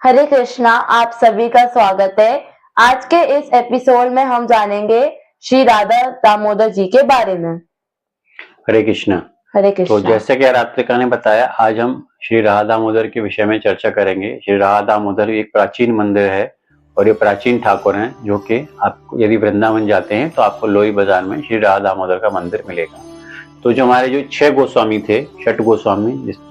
हरे कृष्णा, आप सभी का स्वागत है। आज के इस एपिसोड में हम जानेंगे श्री राधा दामोदर जी के बारे में। हरे कृष्णा। हरे तो कृष्णा। जैसे कि रात्रिका ने बताया, आज हम श्री राधा दामोदर के विषय में चर्चा करेंगे। श्री राधा दामोदर एक प्राचीन मंदिर है और ये प्राचीन ठाकुर हैं, जो कि आप यदि वृंदावन जाते हैं तो आपको लोई बाजार में श्री राधा दामोदर का मंदिर मिलेगा। तो जो हमारे जो 6 गोस्वामी थे, छठ गोस्वामी, जिसमें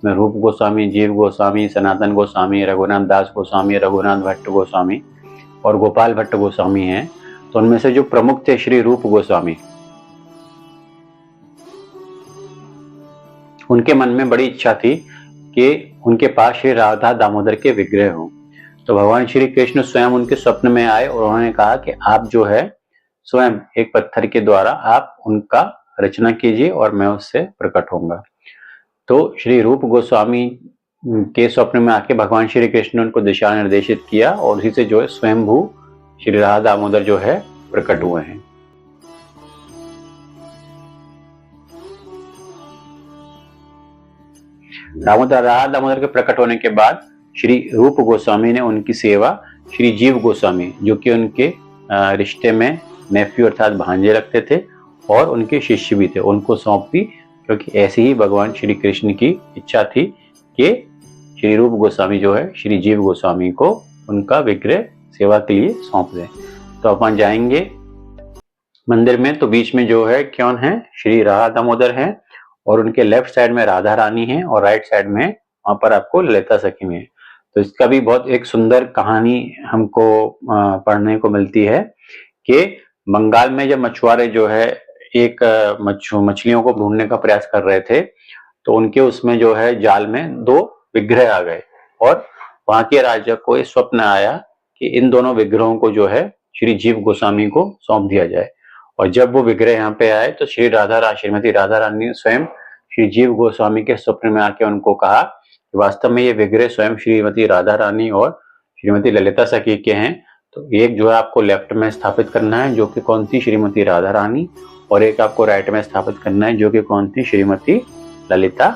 रूप गोस्वामी, जीव गोस्वामी, सनातन गोस्वामी, रघुनाथ दास गोस्वामी, रघुनाथ भट्ट गोस्वामी और गोपाल भट्ट गोस्वामी हैं। तो उनमें से जो प्रमुख थे श्री रूप गोस्वामी, उनके मन में बड़ी इच्छा थी कि उनके पास श्री राधा दामोदर के विग्रह हों। तो भगवान श्री कृष्ण स्वयं उनके स्वप्न में आए और उन्होंने कहा कि आप जो है स्वयं एक पत्थर के द्वारा आप उनका रचना कीजिए और मैं उससे प्रकट होऊंगा। तो श्री रूप गोस्वामी के स्वप्न में आके भगवान श्री कृष्ण ने उनको दिशा निर्देशित किया और उसी से जो है स्वयंभू श्री राधा दामोदर जो है प्रकट हुए हैं। राधा दामोदर के प्रकट होने के बाद श्री रूप गोस्वामी ने उनकी सेवा श्री जीव गोस्वामी, जो कि उनके रिश्ते में नेफ्यू अर्थात भांजे रखते थे और उनके शिष्य भी थे, उनको सौंप दी, क्योंकि ऐसी ही भगवान श्री कृष्ण की इच्छा थी कि श्री रूप गोस्वामी जो है श्री जीव गोस्वामी को उनका विग्रह सेवा के लिए सौंप दें। तो अपन जाएंगे मंदिर में। तो बीच में जो है कौन है, श्री राधा दामोदर है और उनके लेफ्ट साइड में राधा रानी है और राइट साइड में वहां पर आपको ललिता सखी है। तो इसका भी बहुत एक सुंदर कहानी हमको पढ़ने को मिलती है कि बंगाल में जब मछुआरे जो है एक मछलियों को ढूंढने का प्रयास कर रहे थे, तो उनके उसमें जो है जाल में 2 विग्रह आ गए और वहां के राजा को ये स्वप्न आया कि इन दोनों विग्रहों को जो है श्री जीव गोस्वामी को सौंप दिया जाए। और जब वो विग्रह यहाँ पे आए तो श्रीमती राधा रानी ने स्वयं श्री जीव गोस्वामी के स्वप्न में आके उनको कहा कि वास्तव में ये विग्रह स्वयं श्रीमती राधा रानी और श्रीमती ललिता सखी के हैं। तो एक जो है आपको लेफ्ट में स्थापित करना है, जो कि कौन थी, श्रीमती राधा रानी, और एक आपको राइट में स्थापित करना है, जो कि कौन थी, श्रीमती ललिता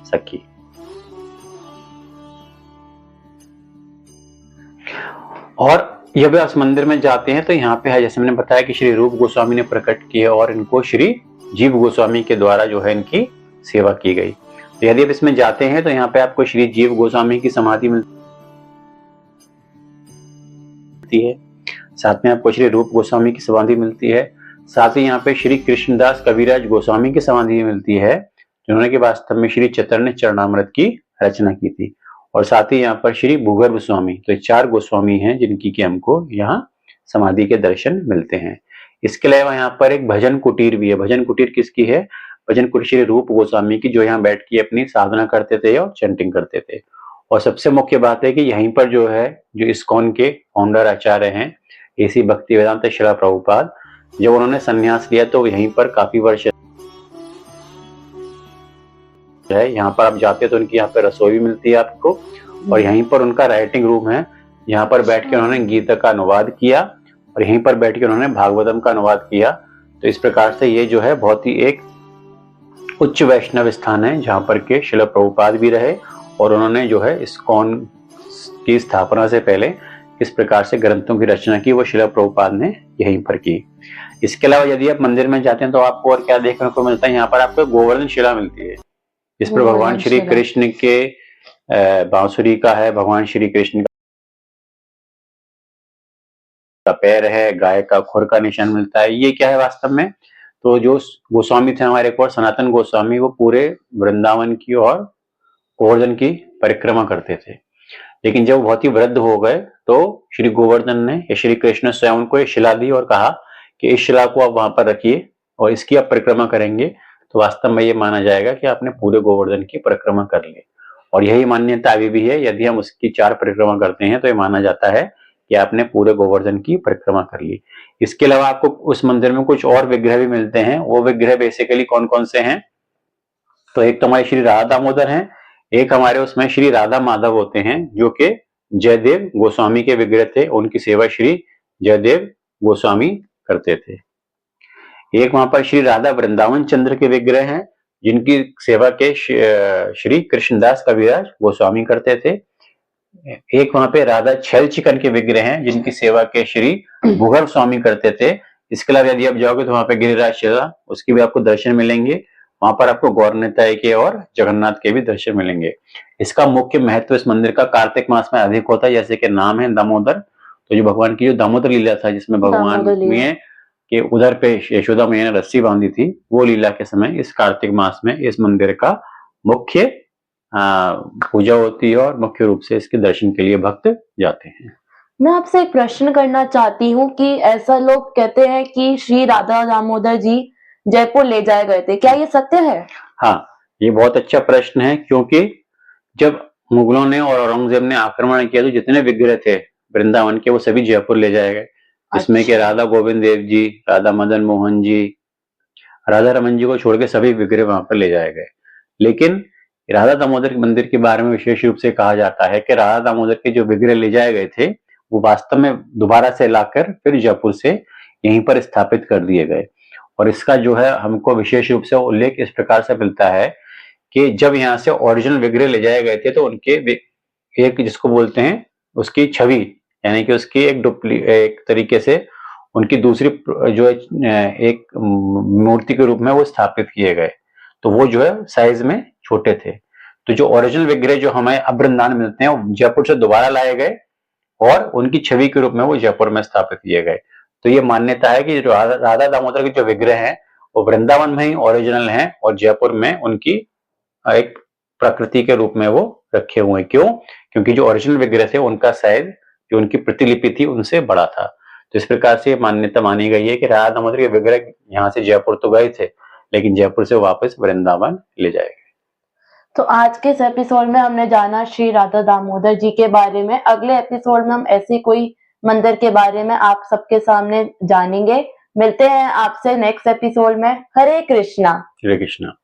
सखी। और जब आप मंदिर में जाते हैं तो यहाँ पे है, जैसे मैंने बताया कि श्री रूप गोस्वामी ने प्रकट किया और इनको श्री जीव गोस्वामी के द्वारा जो है इनकी सेवा की गई। तो यदि आप इसमें जाते हैं तो यहाँ पे आपको श्री जीव गोस्वामी की समाधि मिलती है, साथ में आपको श्री रूप गोस्वामी की समाधि मिलती है, साथ ही यहाँ पे श्री कृष्णदास कविराज गोस्वामी की समाधि मिलती है, जिन्होंने कि वास्तव में श्री चैतन्य चरणामृत की रचना की थी, और साथ ही यहाँ पर श्री भूगर्भ स्वामी। तो 4 गोस्वामी हैं जिनकी कि हमको यहाँ समाधि के दर्शन मिलते हैं। इसके अलावा यहाँ पर एक भजन कुटीर भी है। भजन कुटीर किसकी है? भजन कुटीर श्री रूप गोस्वामी की, जो यहाँ बैठ के अपनी साधना करते थे और चैंटिंग करते थे। और सबसे मुख्य बात है कि यहीं पर जो है जो इस्कॉन के फाउंडर आचार्य हैं एसी भक्तिवेदांत शिला प्रभुपाद, जब उन्होंने संन्यास लिया तो यहीं पर काफी वर्ष है। यहाँ पर आप जाते हैं तो उनकी यहाँ पे रसोई भी मिलती है आपको, और यहीं पर उनका राइटिंग रूम है। यहाँ पर बैठ के उन्होंने गीता का अनुवाद किया और यहीं पर बैठ के उन्होंने भागवतम का अनुवाद किया। तो इस प्रकार से ये जो है बहुत ही एक उच्च वैष्णव स्थान है, जहाँ पर के शिला प्रभुपाद भी रहे और उन्होंने जो है इस्कॉन की स्थापना से पहले किस प्रकार से ग्रंथों की रचना की, वो शिला प्रभुपाद ने यहीं पर की। इसके अलावा यदि आप मंदिर में जाते हैं तो आपको और क्या देखने को मिलता है, यहाँ पर आपको गोवर्धन शिला मिलती है, जिस पर भगवान श्री कृष्ण के बांसुरी का है, भगवान श्री कृष्ण का पैर है, गाय का खुर का निशान मिलता है। ये क्या है वास्तव में? तो जो गोस्वामी थे हमारे को सनातन गोस्वामी, वो पूरे वृंदावन की और गोवर्धन की परिक्रमा करते थे, लेकिन जब बहुत ही वृद्ध हो गए तो श्री गोवर्धन ने या श्री कृष्ण स्वयं उनको एक शिला दी और कहा कि इस शिला को आप वहां पर रखिए और इसकी आप परिक्रमा करेंगे तो वास्तव में ये माना जाएगा कि आपने पूरे गोवर्धन की परिक्रमा कर ली। और यही मान्यता अभी भी है, यदि हम उसकी 4 परिक्रमा करते हैं तो ये माना जाता है कि आपने पूरे गोवर्धन की परिक्रमा कर ली। इसके अलावा आपको उस मंदिर में कुछ और विग्रह भी मिलते हैं। वो विग्रह बेसिकली कौन कौन से हैं? तो एक तो हमारे श्री राधा दामोदर हैं, एक हमारे उसमें श्री राधा माधव होते हैं, जो कि जयदेव गोस्वामी के विग्रह थे, उनकी सेवा श्री जयदेव गोस्वामी करते थे। एक वहां पर श्री राधा वृंदावन चंद्र के विग्रह हैं, जिनकी सेवा के श्री कृष्णदास कविराज गोस्वामी करते थे। एक वहां पे राधा छल चिकन के विग्रह हैं जिनकी सेवा के श्री भूगर्भ स्वामी करते थे। इसके अलावा यदि आप जाओगे तो वहां पे गिरिराज शिला, उसके भी आपको दर्शन मिलेंगे। वहां पर आपको गौरनिताई के और जगन्नाथ के भी दर्शन मिलेंगे। इसका मुख्य महत्व इस मंदिर का कार्तिक मास में अधिक होता है, जैसे कि नाम है दामोदर, तो जो भगवान की जो दामोदर लीला था जिसमें भगवान दामोदर लीला। में के उधर पे यशोदा मैया ने रस्सी बांधी थी, वो लीला के समय इस कार्तिक मास में इस मंदिर का मुख्य पूजा होती है और मुख्य रूप से इसके दर्शन के लिए भक्त जाते हैं। मैं आपसे एक प्रश्न करना चाहती हूँ कि ऐसा लोग कहते हैं कि श्री राधा दामोदर जी जयपुर ले जाए गए थे, क्या ये सत्य है? हाँ, ये बहुत अच्छा प्रश्न है, क्योंकि जब मुगलों ने और औरंगजेब ने आक्रमण किया तो जितने विग्रह थे वृंदावन के वो सभी जयपुर ले जाए गए, जिसमें कि राधा गोविंद देव जी, राधा मदन मोहन जी, राधा रमन जी को छोड़ के सभी विग्रह वहां पर ले जाए गए। लेकिन राधा दामोदर मंदिर के बारे में विशेष रूप से कहा जाता है कि राधा दामोदर के जो विग्रह ले जाए गए थे वो वास्तव में दोबारा से लाकर फिर जयपुर से यहीं पर स्थापित कर दिए गए। और इसका जो है हमको विशेष रूप से उल्लेख इस प्रकार से मिलता है कि जब यहाँ से ओरिजिनल विग्रह ले जाए गए थे तो उनके एक जिसको बोलते हैं उसकी छवि, यानी कि उसकी एक तरीके से उनकी दूसरी जो है एक मूर्ति के रूप में वो स्थापित किए गए, तो वो जो है साइज में छोटे थे। तो जो ओरिजिनल विग्रह जो हमें अब वृंदावन मिलते हैं वो जयपुर से दोबारा लाए गए और उनकी छवि के रूप में वो जयपुर में स्थापित किए गए। तो ये मान्यता है कि जो राधा दामोदर के जो विग्रह हैं वो वृंदावन में ही ओरिजिनल हैं और जयपुर में उनकी एक प्रकृति के रूप में वो रखे हुए हैं। क्यों? क्योंकि जो ओरिजिनल विग्रह थे उनका साइज जो उनकी प्रतिलिपि थी उनसे बड़ा था। तो इस प्रकार से मान्यता मानी गई है कि राधा दामोदर के विग्रह यहाँ से जयपुर तो गए थे लेकिन जयपुर से वापस वृंदावन ले जाए गए। तो आज के इस एपिसोड में हमने जाना श्री राधा दामोदर जी के बारे में। अगले एपिसोड में हम ऐसी कोई मंदिर के बारे में आप सबके सामने जानेंगे। मिलते हैं आपसे नेक्स्ट एपिसोड में। हरे कृष्णा। हरे कृष्णा।